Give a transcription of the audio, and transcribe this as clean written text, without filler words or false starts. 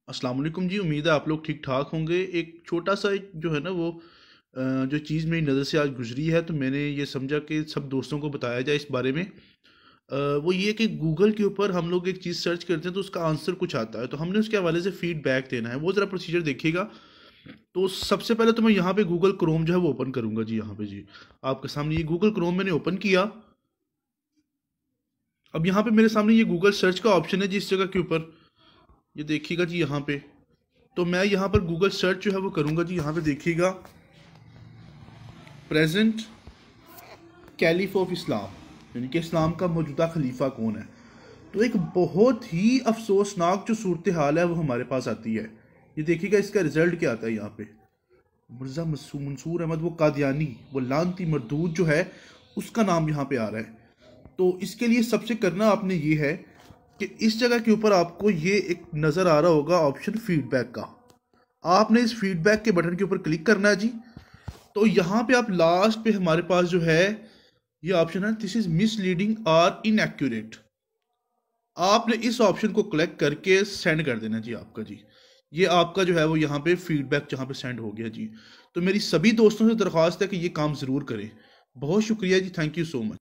अस्सलाम वालेकुम जी। उम्मीद है आप लोग ठीक ठाक होंगे। एक छोटा सा एक जो है ना वो जो चीज़ मेरी नज़र से आज गुजरी है, तो मैंने ये समझा कि सब दोस्तों को बताया जाए इस बारे में। वो ये कि गूगल के ऊपर हम लोग एक चीज़ सर्च करते हैं तो उसका आंसर कुछ आता है, तो हमने उसके हवाले से फीडबैक देना है। वो ज़रा प्रोसीजर देखिएगा। तो सबसे पहले तो मैं यहाँ पे गूगल क्रोम जो है वो ओपन करूँगा जी। यहाँ पे जी आपके सामने ये गूगल क्रोम मैंने ओपन किया। अब यहाँ पे मेरे सामने ये गूगल सर्च का ऑप्शन है जी, इस जगह के ऊपर ये देखिएगा जी। यहाँ पे तो मैं यहाँ पर गूगल सर्च जो है वो करूँगा जी। यहाँ पे देखिएगा, प्रेजेंट कैलिफ ऑफ इस्लाम, यानी कि इस्लाम का मौजूदा खलीफा कौन है। तो एक बहुत ही अफसोसनाक जो सूरत हाल है वो हमारे पास आती है। ये देखिएगा इसका रिजल्ट क्या आता है। यहाँ पे मिर्ज़ा मंसूर अहमद वो कादियानी, वो लानती मरदूद जो है, उसका नाम यहाँ पे आ रहा है। तो इसके लिए सबसे करना आपने ये है कि इस जगह के ऊपर आपको ये एक नज़र आ रहा होगा ऑप्शन फीडबैक का। आपने इस फीडबैक के बटन के ऊपर क्लिक करना है जी। तो यहाँ पे आप लास्ट पे हमारे पास जो है ये ऑप्शन है, दिस इज मिसलीडिंग और इनएक्यूरेट। आपने इस ऑप्शन को क्लिक करके सेंड कर देना जी आपका जी। ये आपका जो है वो यहाँ पे फीडबैक जहाँ पे सेंड हो गया जी। तो मेरी सभी दोस्तों से दरख्वास्त है कि ये काम ज़रूर करें। बहुत शुक्रिया जी, थैंक यू सो मच।